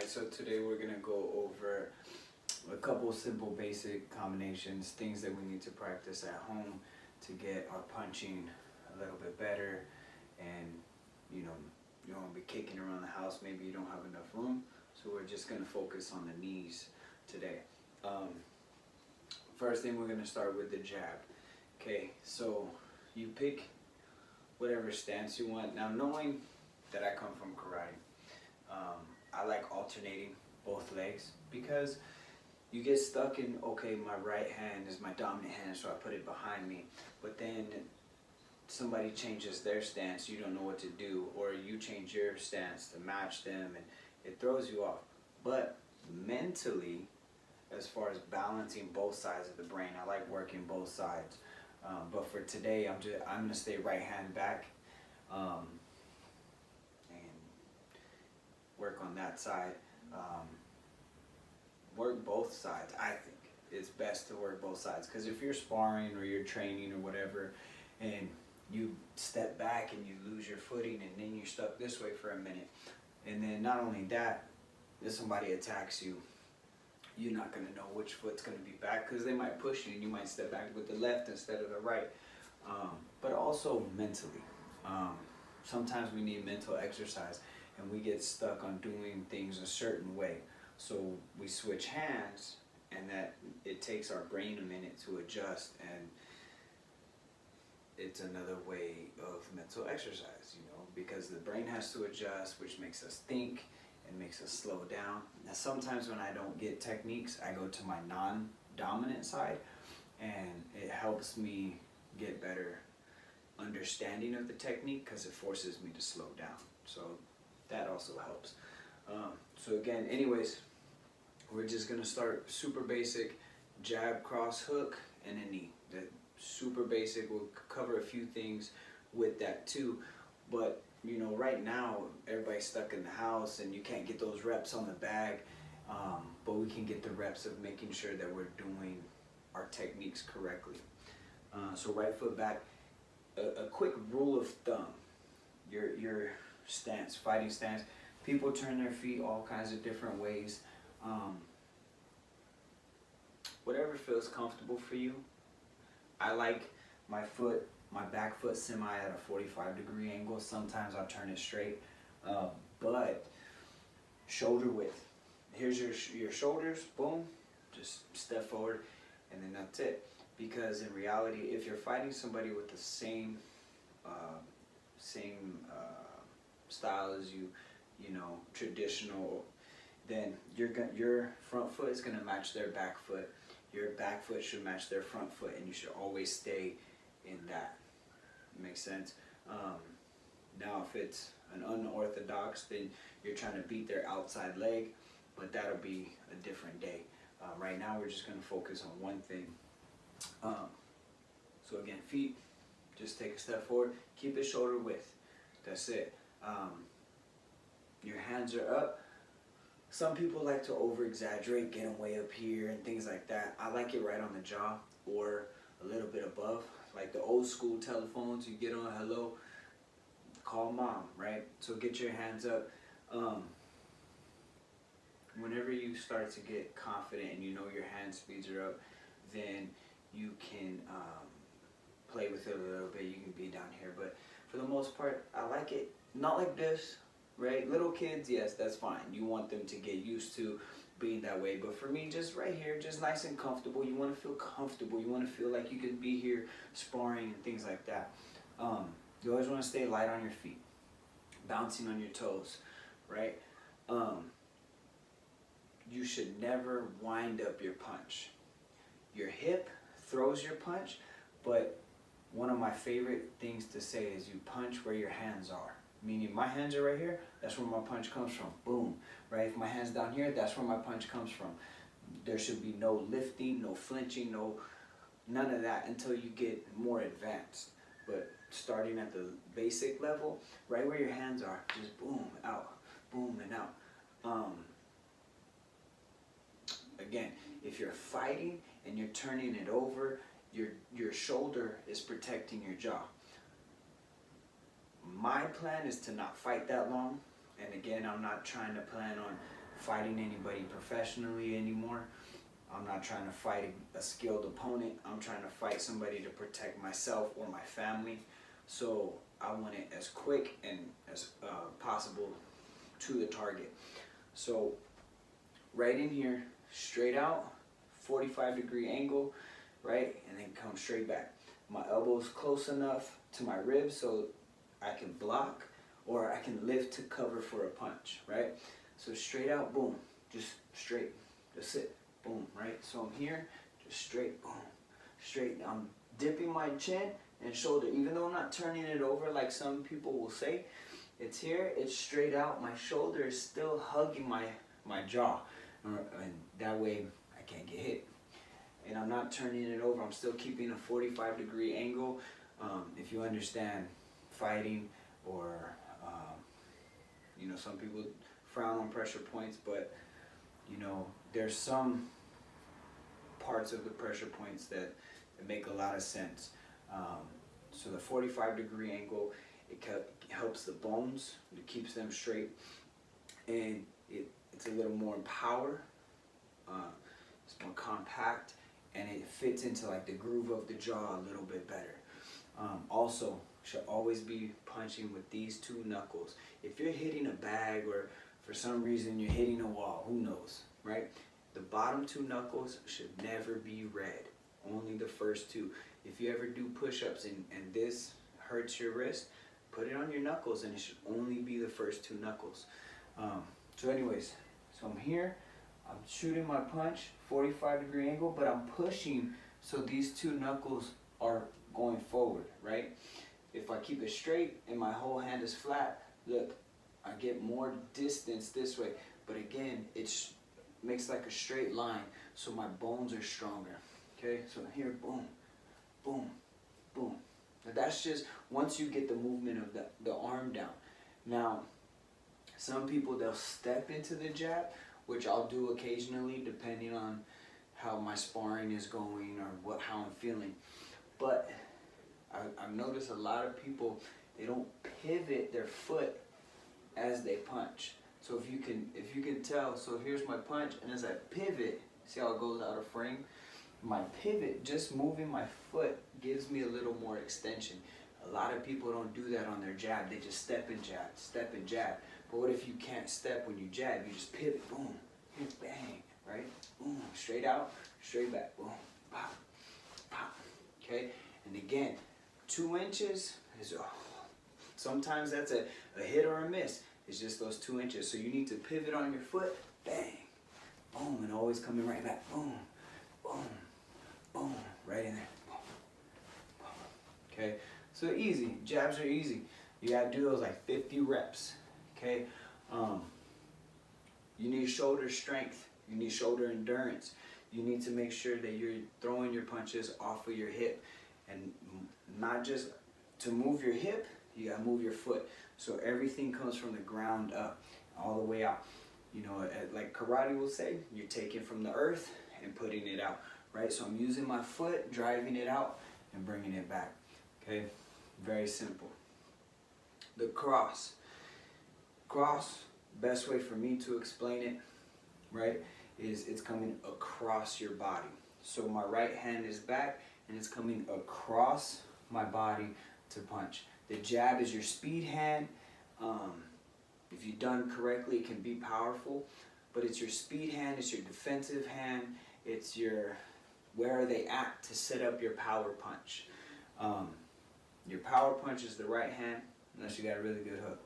Alright, so today we're going to go over a couple simple basic combinations, things that we need to practice at home to get our punching a little bit better. And you don't want to be kicking around the house, maybe you don't have enough room, so we're just going to focus on the knees today. First thing, we're going to start with the jab. Okay, so you pick whatever stance you want. Now, knowing that I come from karate, I like alternating both legs because you get stuck in, okay, my right hand is my dominant hand, so I put it behind me, but then somebody changes their stance, you don't know what to do, or you change your stance to match them, and it throws you off. But mentally, as far as balancing both sides of the brain, I like working both sides. But for today, I'm gonna stay right hand back, and work on that side. Work both sides. I think it's best to work both sides, because if you're sparring or you're training or whatever, and you step back and you lose your footing, and then you're stuck this way for a minute, and then not only that, if somebody attacks you, you're not going to know which foot's going to be back, because they might push you and you might step back with the left instead of the right. But also mentally, sometimes we need mental exercise and we get stuck on doing things a certain way, so we switch hands, and that it takes our brain a minute to adjust, and it's another way of mental exercise, because the brain has to adjust, which makes us think and makes us slow down. Now, sometimes when I don't get techniques, I go to my non-dominant side, and it helps me get better understanding of the technique because it forces me to slow down. So that also helps. So again, anyways, we're just gonna start super basic: jab, cross, hook, and a knee. That super basic. We'll cover a few things with that too, but right now everybody's stuck in the house and you can't get those reps on the bag, but we can get the reps of making sure that we're doing our techniques correctly. So right foot back. A quick rule of thumb: your stance, fighting stance. People turn their feet all kinds of different ways. Whatever feels comfortable for you. I like my back foot semi at a 45-degree angle. Sometimes I'll turn it straight, but shoulder width. Here's your shoulders, boom, just step forward, and then that's it. Because in reality, if you're fighting somebody with the same style as you, traditional, then your front foot is gonna match their back foot. Your back foot should match their front foot, and you should always stay in that. Makes sense? Now, if it's an unorthodox, then you're trying to beat their outside leg, but that'll be a different day. Right now, we're just gonna focus on one thing. So again, feet, just take a step forward, keep it shoulder width. That's it. Your hands are up. Some people like to over-exaggerate, get them way up here and things like that. I like it right on the jaw or a little bit above, like the old school telephones. You get on hello, call mom, right? So get your hands up. Whenever you start to get confident and your hand speeds are up, then you can play with it a little bit. You can be down here, but for the most part, I like it not like this. Right? Little kids, yes, that's fine. You want them to get used to being that way. But for me, just right here, just nice and comfortable. You want to feel comfortable. You want to feel like you can be here sparring and things like that. You always want to stay light on your feet, bouncing on your toes, right? You should never wind up your punch. Your hip throws your punch, but one of my favorite things to say is you punch where your hands are. Meaning my hands are right here, that's where my punch comes from. Boom. Right? If my hand's down here, that's where my punch comes from. There should be no lifting, no flinching, none of that until you get more advanced. But starting at the basic level, right where your hands are, just boom, out, boom, and out. Again, if you're fighting and you're turning it over, your shoulder is protecting your jaw. My plan is to not fight that long, and again, I'm not trying to plan on fighting anybody professionally anymore. I'm not trying to fight a skilled opponent. I'm trying to fight somebody to protect myself or my family. So I want it as quick and as possible to the target. So right in here, straight out, 45-degree angle, right? And then come straight back. My elbow's close enough to my ribs so I can block, or I can lift to cover for a punch, right? So straight out, boom, just straight, that's it, boom, right? So I'm here, just straight, boom, straight. I'm dipping my chin and shoulder, even though I'm not turning it over like some people will say. It's here, it's straight out. My shoulder is still hugging my jaw, and that way I can't get hit. And I'm not turning it over. I'm still keeping a 45-degree angle. If you understand fighting, or you know, some people frown on pressure points, but you know, there's some parts of the pressure points that make a lot of sense. So the 45-degree angle, it helps the bones, it keeps them straight, and it's a little more power, it's more compact, and it fits into like the groove of the jaw a little bit better. Also, should always be punching with these two knuckles. If you're hitting a bag, or for some reason you're hitting a wall, who knows, right? The bottom two knuckles should never be red, only the first two. If you ever do push-ups and this hurts your wrist, put it on your knuckles, and it should only be the first two knuckles. So anyways, so I'm here, I'm shooting my punch, 45-degree angle, but I'm pushing so these two knuckles are going forward, right? If I keep it straight and my whole hand is flat, look, I get more distance this way, but again, it makes like a straight line, so my bones are stronger, okay? So here, boom, boom, boom. Now that's just once you get the movement of the arm down. Now, some people, they'll step into the jab, which I'll do occasionally depending on how my sparring is going or how I'm feeling. But I've noticed a lot of people, they don't pivot their foot as they punch. So if you can tell, so here's my punch, and as I pivot, see how it goes out of frame? My pivot, just moving my foot, gives me a little more extension. A lot of people don't do that on their jab. They just step and jab, step and jab. But what if you can't step when you jab? You just pivot, boom, bang, right? Boom, straight out, straight back, boom, pop, pop, okay? And again, 2 inches is, sometimes that's a hit or a miss. It's just those 2 inches. So you need to pivot on your foot, bang, boom, and always coming right back, boom, boom, boom, right in there, boom, boom, okay? So easy, jabs are easy. You gotta do those like 50 reps, okay? You need shoulder strength, you need shoulder endurance. You need to make sure that you're throwing your punches off of your hip, and not just to move your hip, you gotta move your foot. So everything comes from the ground up, all the way out. You know, like karate will say, you're taking from the earth and putting it out, right? So I'm using my foot, driving it out, and bringing it back, okay? Very simple. The cross. Cross, best way for me to explain it, right, is it's coming across your body. So my right hand is back, and it's coming across my body to punch. The jab is your speed hand. If you've done correctly, it can be powerful, but it's your speed hand, it's your defensive hand, it's your, where are they at to set up your power punch. Your power punch is the right hand, unless you got a really good hook.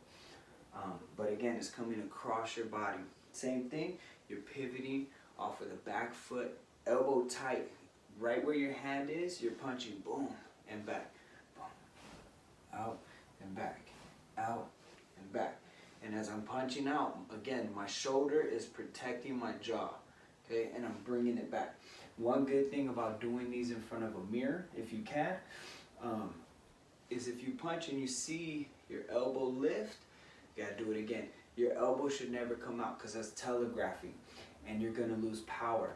But again, it's coming across your body. Same thing, you're pivoting off of the back foot, elbow tight, right where your hand is, you're punching, boom, and back, boom, out and back, out and back. And as I'm punching out, again, my shoulder is protecting my jaw, okay, and I'm bringing it back. One good thing about doing these in front of a mirror, if you can, is if you punch and you see your elbow lift, you gotta do it again. Your elbow should never come out, because that's telegraphing, and you're gonna lose power.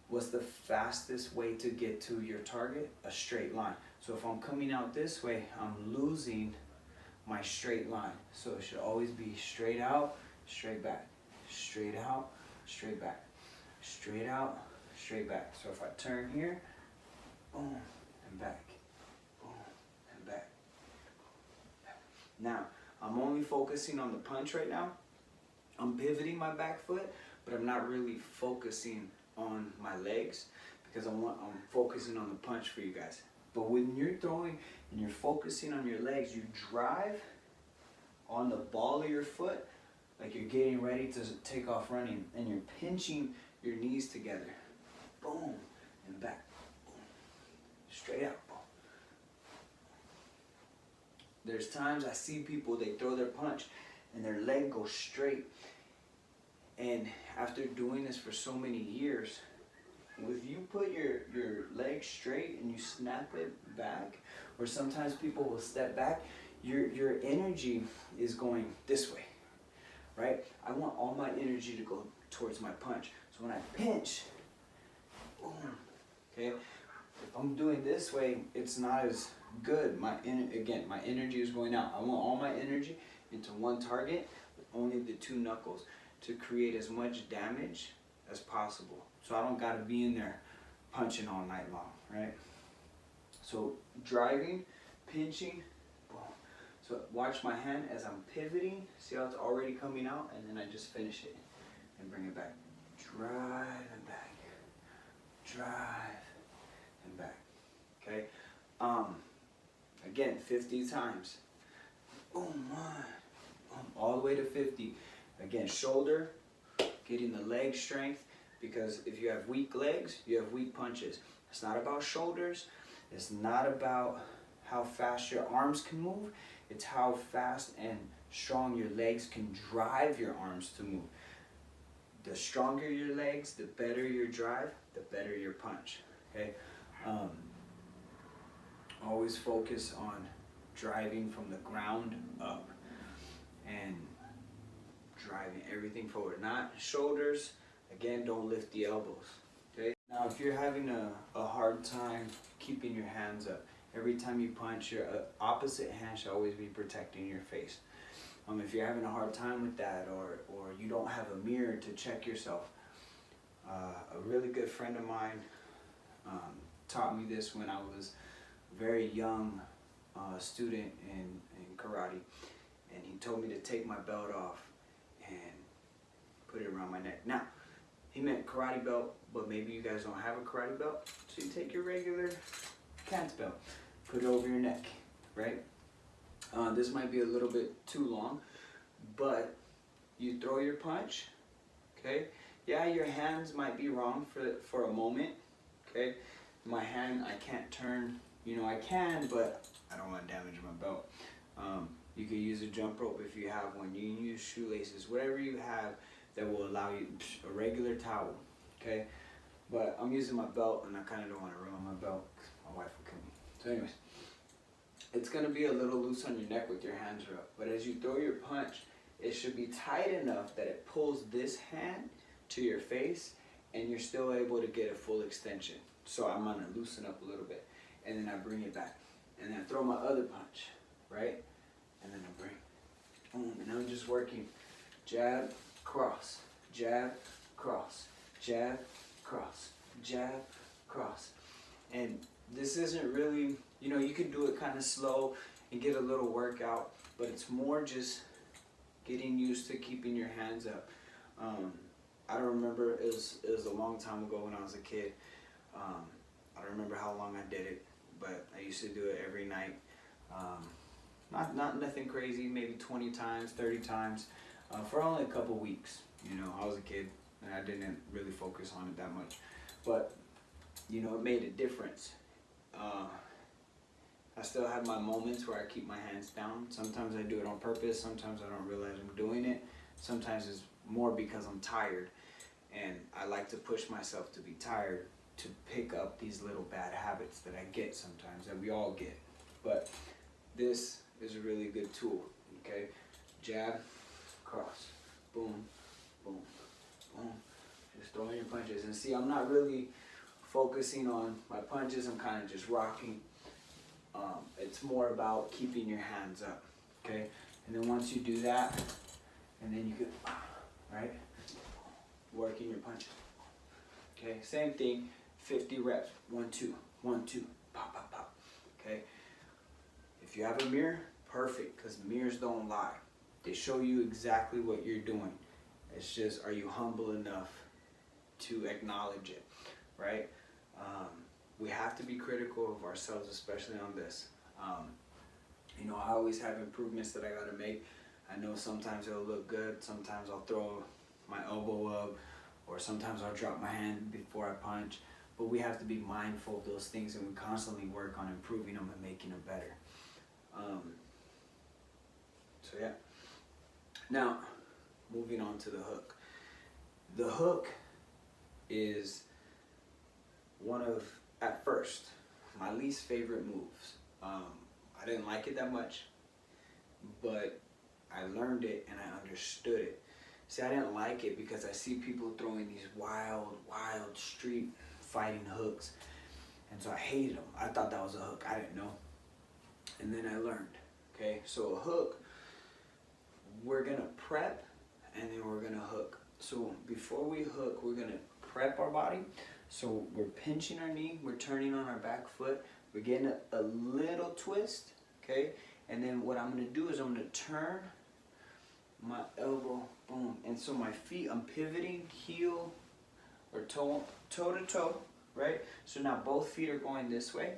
What's the fastest way to get to your target? A straight line. So if I'm coming out this way, I'm losing my straight line. So it should always be straight out, straight back, straight out, straight back, straight out, straight back. So if I turn here, boom, and back, boom, and back. Now, I'm only focusing on the punch right now. I'm pivoting my back foot, but I'm not really focusing on my legs because I'm focusing on the punch for you guys. But when you're throwing and you're focusing on your legs, you drive on the ball of your foot like you're getting ready to take off running, and you're pinching your knees together. Boom, and back. Boom. Straight out. Boom. There's times I see people, they throw their punch and their leg goes straight. And after doing this for so many years, if you put your leg straight and you snap it back, or sometimes people will step back, your energy is going this way, right? I want all my energy to go towards my punch. So when I pinch, boom, okay? If I'm doing this way, it's not as good. My energy is going out. I want all my energy into one target with only the two knuckles to create as much damage as possible. So I don't gotta be in there punching all night long, right? So driving, pinching, boom. So watch my hand as I'm pivoting. See how it's already coming out, and then I just finish it and bring it back. Drive and back. Drive and back. Okay? Again, 50 times. Boom, 1, boom, all the way to 50. Again, shoulder, getting the leg strength, because if you have weak legs, you have weak punches. It's not about shoulders. It's not about how fast your arms can move. It's how fast and strong your legs can drive your arms to move. The stronger your legs, the better your drive, the better your punch. Okay? Always focus on driving from the ground up and driving everything forward, not shoulders. Again, don't lift the elbows. Okay? Now, if you're having a hard time keeping your hands up, every time you punch, your opposite hand should always be protecting your face. If you're having a hard time with that, or you don't have a mirror to check yourself, a really good friend of mine taught me this when I was a very young student in karate, and he told me to take my belt off and put it around my neck. Now, he meant karate belt, but maybe you guys don't have a karate belt, so you take your regular cat's belt, put it over your neck, right? This might be a little bit too long, but you throw your punch, okay? Yeah, your hands might be wrong for a moment, okay? My hand, I can't turn, I can, but I don't want to damage my belt. You can use a jump rope if you have one. You can use shoelaces, whatever you have that will allow you, a regular towel, okay? But I'm using my belt, and I kind of don't want to ruin my belt. My wife will kill me. So anyways, it's going to be a little loose on your neck with your hands up. But as you throw your punch, it should be tight enough that it pulls this hand to your face, and you're still able to get a full extension. So I'm going to loosen up a little bit, and then I bring it back. And then I throw my other punch, right? And then I bring, boom, and I'm just working jab, cross, jab, cross, jab, cross, jab, cross. And this isn't really, you can do it kind of slow and get a little workout, but it's more just getting used to keeping your hands up. I don't remember, it was a long time ago when I was a kid. I don't remember how long I did it, but I used to do it every night. Not nothing crazy, maybe 20 times, 30 times, for only a couple weeks. I was a kid and I didn't really focus on it that much, but it made a difference. I still have my moments where I keep my hands down. Sometimes I do it on purpose, sometimes I don't realize I'm doing it. Sometimes it's more because I'm tired, and I like to push myself to be tired to pick up these little bad habits that I get sometimes, that we all get. But this is a really good tool, okay? Jab, cross, boom, boom, boom. Just throwing your punches. And see, I'm not really focusing on my punches, I'm kind of just rocking. It's more about keeping your hands up, okay? And then once you do that, and then you can, right? working your punches. Okay, same thing, 50 reps, 1, 2, 1, 2, pop, pop, pop. Okay, if you have a mirror, perfect, because mirrors don't lie. They show you exactly what you're doing. It's just, are you humble enough to acknowledge it, right? We have to be critical of ourselves, especially on this. You know, I always have improvements that I gotta make. I know sometimes it'll look good, sometimes I'll throw my elbow up, or sometimes I'll drop my hand before I punch. But we have to be mindful of those things, and we constantly work on improving them and making them better. So yeah. Now, moving on to the hook. The hook is one of, at first, my least favorite moves. I didn't like it that much, but I learned it and I understood it. See, I didn't like it because I see people throwing these wild street fighting hooks, and so I hated them. I thought that was a hook. I didn't know. And then I learned. Okay, so a hook, we're gonna prep and then we're gonna hook. So before we hook, we're gonna prep our body. So we're pinching our knee, we're turning on our back foot, we're getting a little twist, okay? And then what I'm gonna do is I'm gonna turn my elbow, boom. And so my feet, I'm pivoting heel or toe to toe, right? So now both feet are going this way.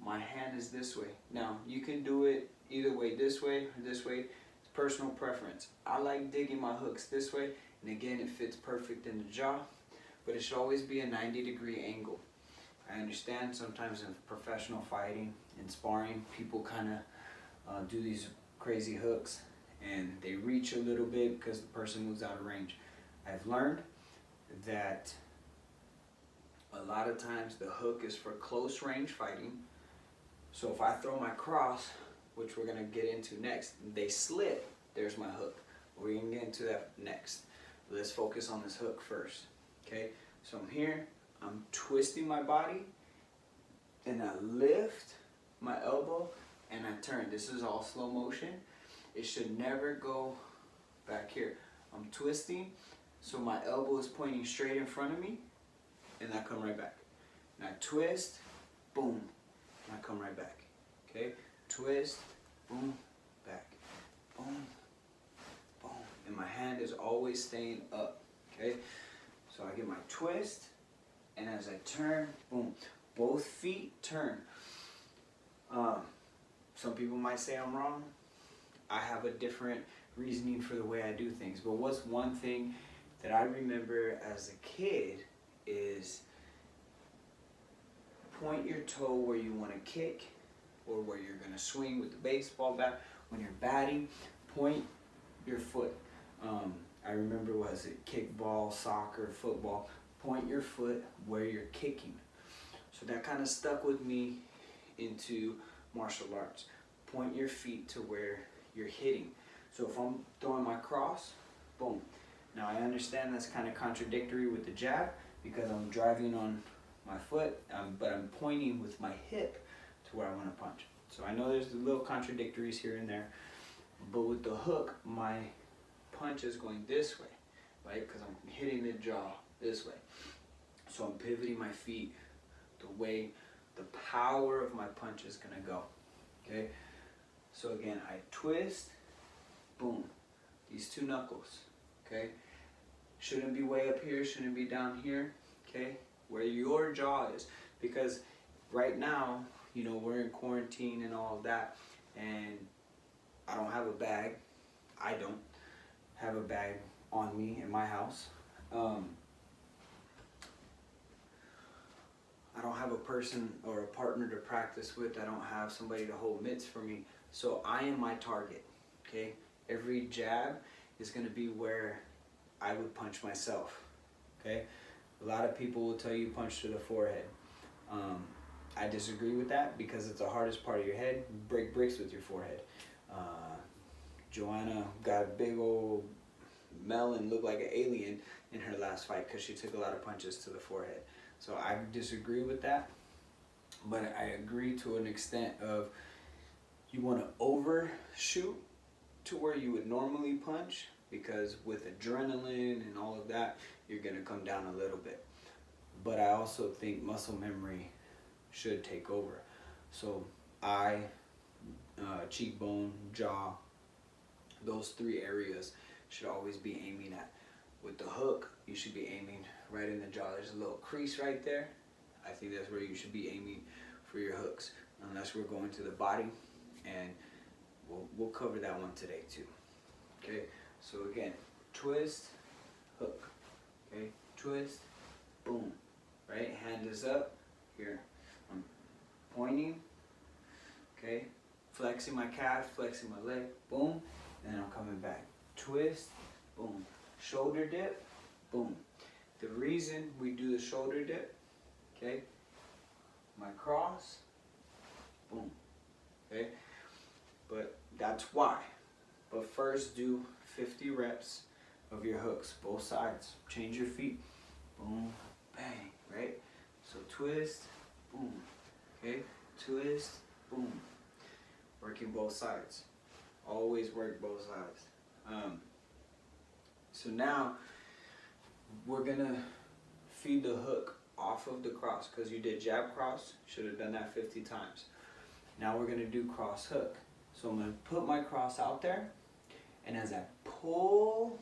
My hand is this way. Now you can do it either way, this way or this way. It's personal preference. I like digging my hooks this way, and again, it fits perfect in the jaw, but it should always be a 90-degree angle. I understand sometimes in professional fighting and sparring, people kind of do these crazy hooks and they reach a little bit because the person moves out of range. I've learned that a lot of times the hook is for close range fighting. So if I throw my cross, which we're gonna get into next, they slip, there's my hook. We're gonna get into that next. Let's focus on this hook first, okay? So I'm here, I'm twisting my body, and I lift my elbow, and I turn. This is all slow motion. It should never go back here. I'm twisting, so my elbow is pointing straight in front of me, and I come right back. And I twist, boom, and I come right back, okay? Twist, boom, back, boom, boom. And my hand is always staying up, okay? So I get my twist, and as I turn, boom, both feet turn. Some people might say I'm wrong. I have a different reasoning for the way I do things. But what's one thing that I remember as a kid is point your toe where you want to kick or where you're going to swing with the baseball bat. When you're batting, point your foot. I remember, was it kickball, soccer, football, point your foot where you're kicking. So that kind of stuck with me into martial arts. Point your feet to where you're hitting. So if I'm throwing my cross, boom. Now I understand that's kind of contradictory with the jab because I'm driving on my foot, but I'm pointing with my hip to where I want to punch. So I know there's the little contradictories here and there, but with the hook, my punch is going this way, right? Because I'm hitting the jaw this way. So I'm pivoting my feet the way the power of my punch is gonna go, okay? So again, I twist, boom, these two knuckles, okay? Shouldn't be way up here, shouldn't be down here, okay? Where your jaw is, because right now, you know, we're in quarantine and all of that, and I don't have a bag. I don't have a bag on me in my house. I don't have a person or a partner to practice with. I don't have somebody to hold mitts for me. So I am my target, okay? Every jab is gonna be where I would punch myself, okay? A lot of people will tell you punch to the forehead. I disagree with that because it's the hardest part of your head. You break bricks with your forehead. Joanna got a big old melon, looked like an alien in her last fight because she took a lot of punches to the forehead. So I disagree with that, but I agree to an extent of you want to overshoot to where you would normally punch, because with adrenaline and all of that, you're gonna come down a little bit. But I also think muscle memory should take over. So eye, cheekbone, jaw, those 3 areas should always be aiming at. With the hook, you should be aiming right in the jaw. There's a little crease right there. I think that's where you should be aiming for your hooks, unless we're going to the body, and we'll cover that one today too. Okay, so again, twist, hook. Okay, twist, boom. Right, hand is up. Here, I'm pointing. Okay, flexing my calf, flexing my leg, boom, and then I'm coming back. Twist, boom. Shoulder dip, boom. The reason we do the shoulder dip, okay, my cross, boom, okay, but that's why. But first do 50 reps of your hooks, both sides. Change your feet, boom, bang, right? So twist, boom, okay, twist, boom. Working both sides. Always work both sides. So now we're gonna feed the hook off of the cross, because you did jab cross, should have done that 50 times. Now we're gonna do cross hook. So I'm gonna put my cross out there, and as I pull,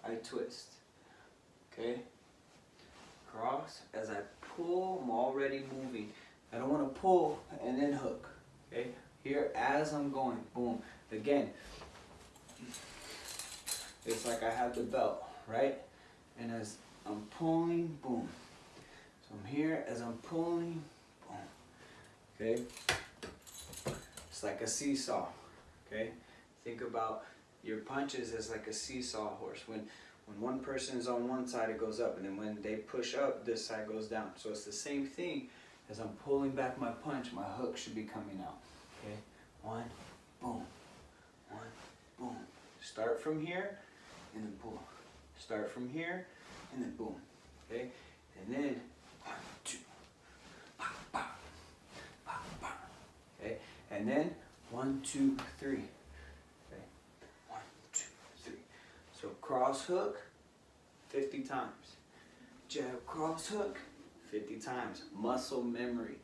I twist. Okay? Cross, as I pull, I'm already moving. I don't wanna pull and then hook. Okay? Here, as I'm going, boom. Again, it's like I have the belt, right? And as I'm pulling, boom. So I'm here, as I'm pulling, boom. Okay? It's like a seesaw, okay? Think about your punches as like a seesaw horse. When one person is on one side, it goes up, and then when they push up, this side goes down. So it's the same thing. As I'm pulling back my punch, my hook should be coming out, okay? 1, boom, 1, boom. Start from here, and then boom. Start from here, and then boom, okay? And then 1, 2, pop, pop, pop, pop, okay? And then 1, 2, 3, okay? 1, 2, 3. So cross hook, 50 times. Jab cross hook, 50 times. Muscle memory.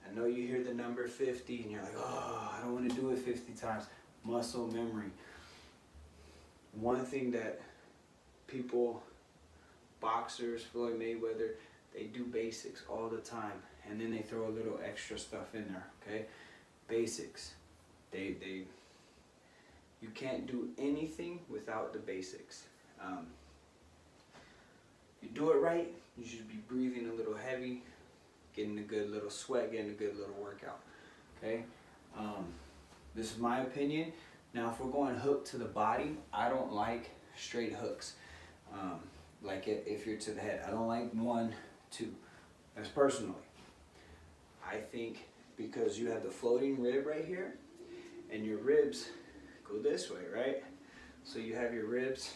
I know you hear the number 50 and you're like, oh, I don't want to do it 50 times. Muscle memory. One thing that people, boxers, Floyd Mayweather, they do basics all the time, and then they throw a little extra stuff in there, okay? Basics. You can't do anything without the basics. You do it right, you should be breathing a little heavy, getting a good little sweat, getting a good little workout, okay? This is my opinion. Now, if we're going hook to the body, I don't like straight hooks. Like if you're to the head, I don't like 1, 2. That's personally. I think because you have the floating rib right here, and your ribs go this way, right? So you have your ribs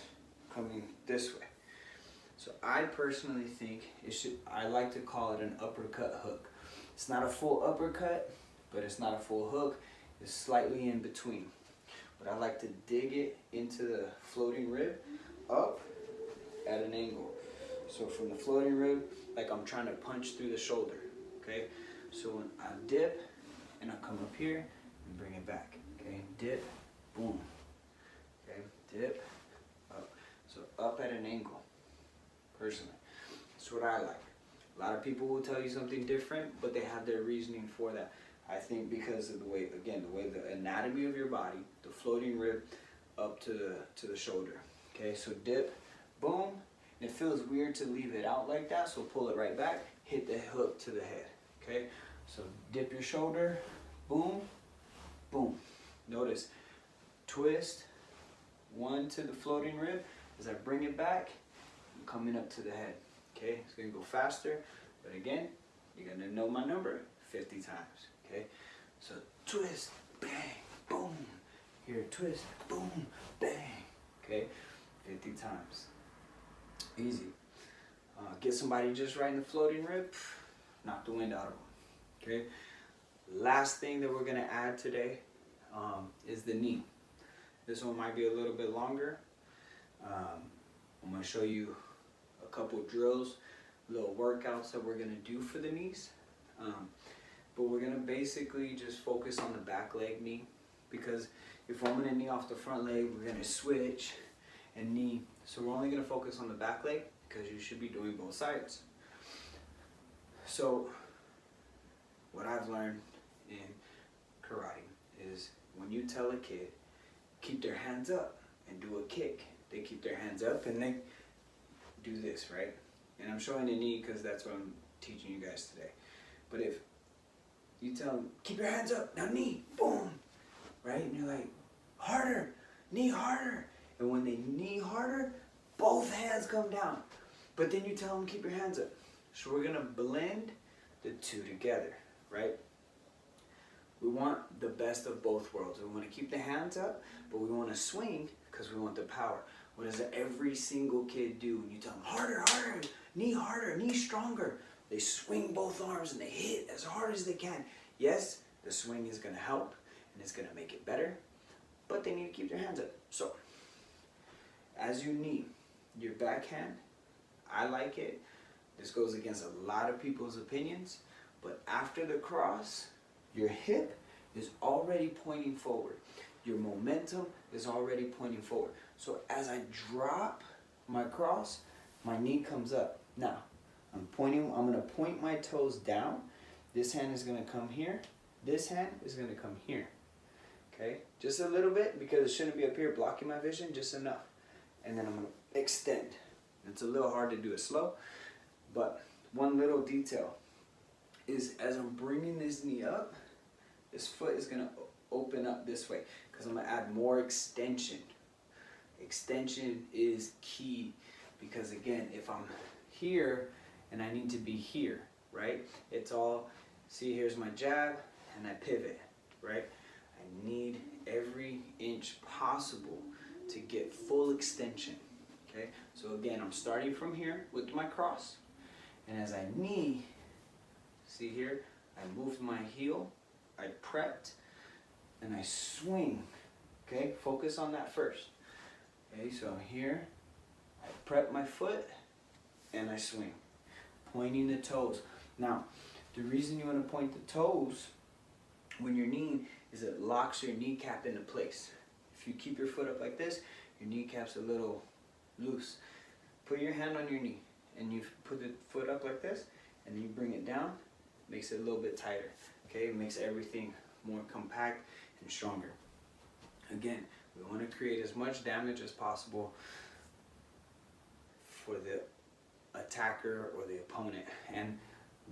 coming this way. So I personally think I like to call it an uppercut hook. It's not a full uppercut, but it's not a full hook. It's slightly in between. But I like to dig it into the floating rib up at an angle. So from the floating rib, like I'm trying to punch through the shoulder, okay? So when I dip, and I come up here and bring it back, okay? Dip, boom, okay? Dip, up. So up at an angle, personally. That's what I like. A lot of people will tell you something different, but they have their reasoning for that. I think because of the way, again, the way the anatomy of your body, the floating rib up to the shoulder. Okay, so dip, boom, and it feels weird to leave it out like that, so pull it right back, hit the hook to the head. Okay, so dip your shoulder, boom, boom. Notice, twist, 1 to the floating rib. As I bring it back, I'm coming up to the head. Okay, it's gonna go faster, but again, you're gonna know my number 50 times. Okay, so twist, bang, boom. Here, twist, boom, bang. Okay, 50 times. Easy. Get somebody just right in the floating rib, knock the wind out of them. Okay, last thing that we're gonna add today is the knee. This one might be a little bit longer. I'm going to show you a couple drills, little workouts that we're going to do for the knees. But we're going to basically just focus on the back leg knee, because if I'm going to knee off the front leg, we're going to switch and knee. So we're only going to focus on the back leg because you should be doing both sides. So what I've learned in karate is when you tell a kid, keep their hands up and do a kick, they keep their hands up and they do this, right? And I'm showing the knee because that's what I'm teaching you guys today. But if you tell them, keep your hands up, now knee, boom, right? And you're like, harder, knee harder. And when they knee harder, both hands come down. But then you tell them, keep your hands up. So we're gonna blend the two together, right? We want the best of both worlds. We want to keep the hands up, but we want to swing because we want the power. What does every single kid do when you tell them harder, harder, knee stronger? They swing both arms and they hit as hard as they can. Yes, the swing is going to help and it's going to make it better, but they need to keep their hands up. So, as you knee, your backhand, I like it. This goes against a lot of people's opinions, but after the cross, your hip is already pointing forward. Your momentum is already pointing forward. So as I drop my cross, my knee comes up. Now, I'm going to point my toes down. This hand is going to come here. This hand is going to come here. Okay? Just a little bit, because it shouldn't be up here blocking my vision, just enough. And then I'm going to extend. It's a little hard to do it slow, but one little detail is as I'm bringing this knee up, this foot is going to open up this way because I'm going to add more extension. Extension is key because, again, if I'm here and I need to be here, right? It's all, see, here's my jab and I pivot, right? I need every inch possible to get full extension, okay? So again, I'm starting from here with my cross, and as I knee, see here, I moved my heel, I prepped, and I swing, okay? Focus on that first. Okay, so here, I prep my foot, and I swing, pointing the toes. Now, the reason you want to point the toes when you're kneeing is it locks your kneecap into place. If you keep your foot up like this, your kneecap's a little loose. Put your hand on your knee, and you put the foot up like this, and then you bring it down, makes it a little bit tighter. Okay, it makes everything more compact and stronger. Again, we want to create as much damage as possible for the attacker or the opponent, and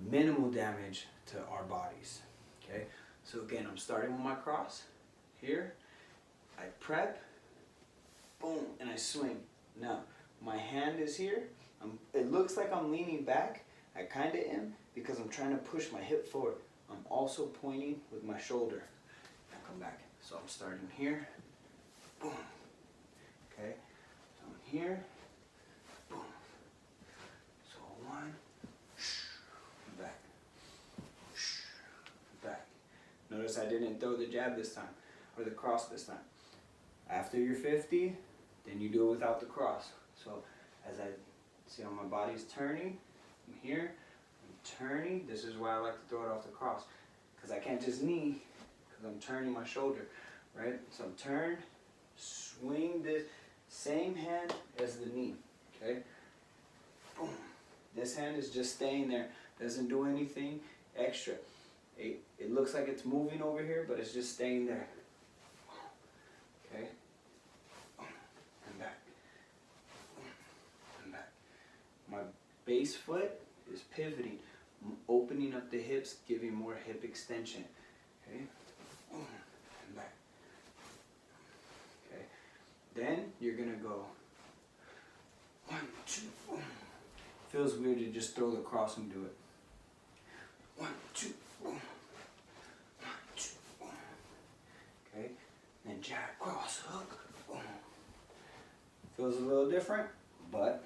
minimal damage to our bodies. Okay, so again, I'm starting with my cross. Here, I prep, boom, and I swing. Now, my hand is here. It looks like I'm leaning back. I kind of am because I'm trying to push my hip forward. I'm also pointing with my shoulder. Now come back. So I'm starting here, boom. Okay, so I'm here, boom. So one, back, back. Notice I didn't throw the jab this time, or the cross this time. After you're 50, then you do it without the cross. So as I see how my body's turning, I'm here, turning. This is why I like to throw it off the cross, because I can't just knee because I'm turning my shoulder, right? So I'm turned, swing this same hand as the knee, okay? Boom. This hand is just staying there, doesn't do anything extra. It looks like it's moving over here, but it's just staying there, okay? And back, and back. My base foot is pivoting. I'm opening up the hips, giving more hip extension. Okay, and back. Okay, then you're gonna go 1, 2. Feels weird to just throw the cross and do it. 1, 2. 1, 2. Okay, then jab, cross, hook. Feels a little different, but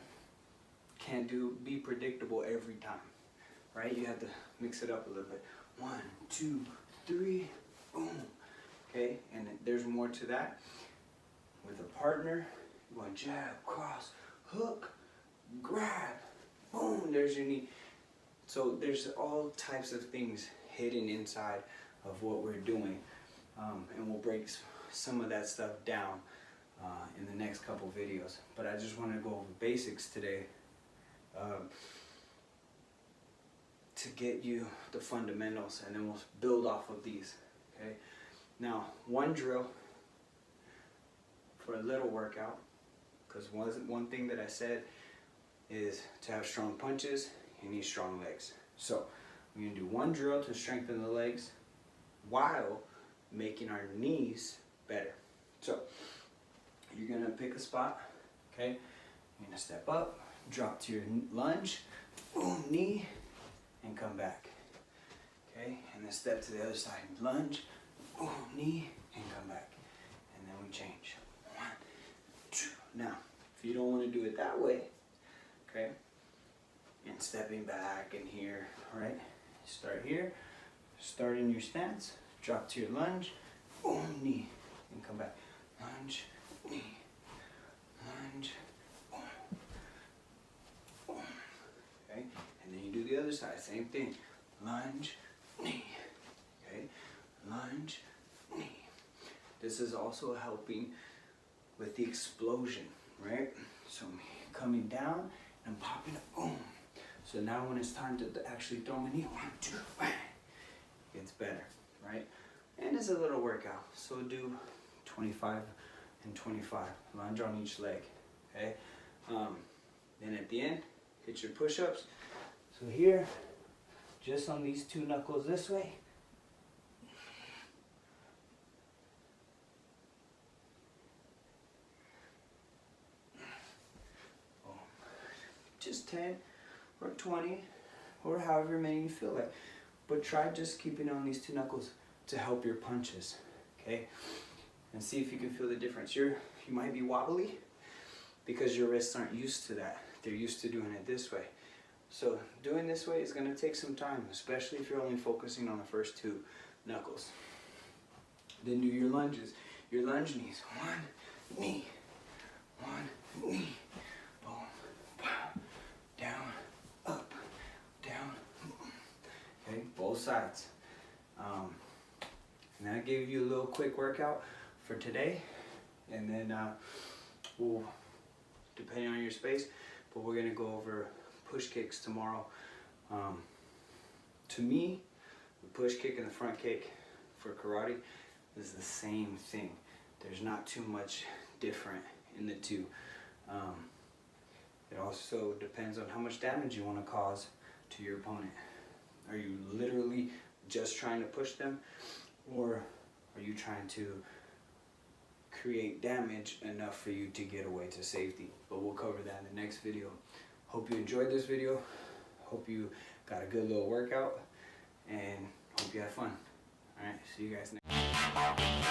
can't be predictable every time. Right? You have to mix it up a little bit. 1, 2, 3, boom. Okay, and there's more to that. With a partner, you want jab, cross, hook, grab, boom, there's your knee. So there's all types of things hidden inside of what we're doing. And we'll break some of that stuff down in the next couple videos. But I just want to go over basics today to get you the fundamentals, and then we'll build off of these. Okay. Now, one drill for a little workout, because one thing that I said is to have strong punches, you need strong legs. So we're going to do one drill to strengthen the legs while making our knees better. So you're going to pick a spot, okay? You're going to step up, drop to your lunge, boom, knee, and come back. Okay? And then step to the other side, lunge, boom, knee, and come back. And then we change. 1, 2. Now, if you don't want to do it that way, okay, and stepping back and here, all right? Start here, start in your stance, drop to your lunge, boom, knee, and come back. Lunge, knee, lunge, boom, boom. Okay? And then you do the other side, same thing. Lunge, knee, okay? Lunge, knee. This is also helping with the explosion, right? So I'm coming down and popping up, boom. So now when it's time to actually throw my knee, 1, 2, bang, it's better, right? And it's a little workout. So do 25 and 25, lunge on each leg, okay? Then at the end, hit your push-ups. So here, just on these 2 knuckles this way. Boom. Just 10 or 20 or however many you feel like. But try just keeping on these 2 knuckles to help your punches, okay? And see if you can feel the difference. You might be wobbly because your wrists aren't used to that. They're used to doing it this way. So doing this way is going to take some time, especially if you're only focusing on the first 2 knuckles. Then do your lunges. Your lunge knees. 1 knee, 1 knee, boom, pow, down, up, down. Okay, both sides. And I gave you a little quick workout for today, and then we'll, depending on your space, but we're gonna go over push kicks tomorrow. To me, the push kick and the front kick for karate is the same thing. There's not too much different in the 2. It also depends on how much damage you want to cause to your opponent. Are you literally just trying to push them, or are you trying to create damage enough for you to get away to safety? But we'll cover that in the next video. Hope you enjoyed this video. Hope you got a good little workout, and hope you had fun. All right, see you guys next time.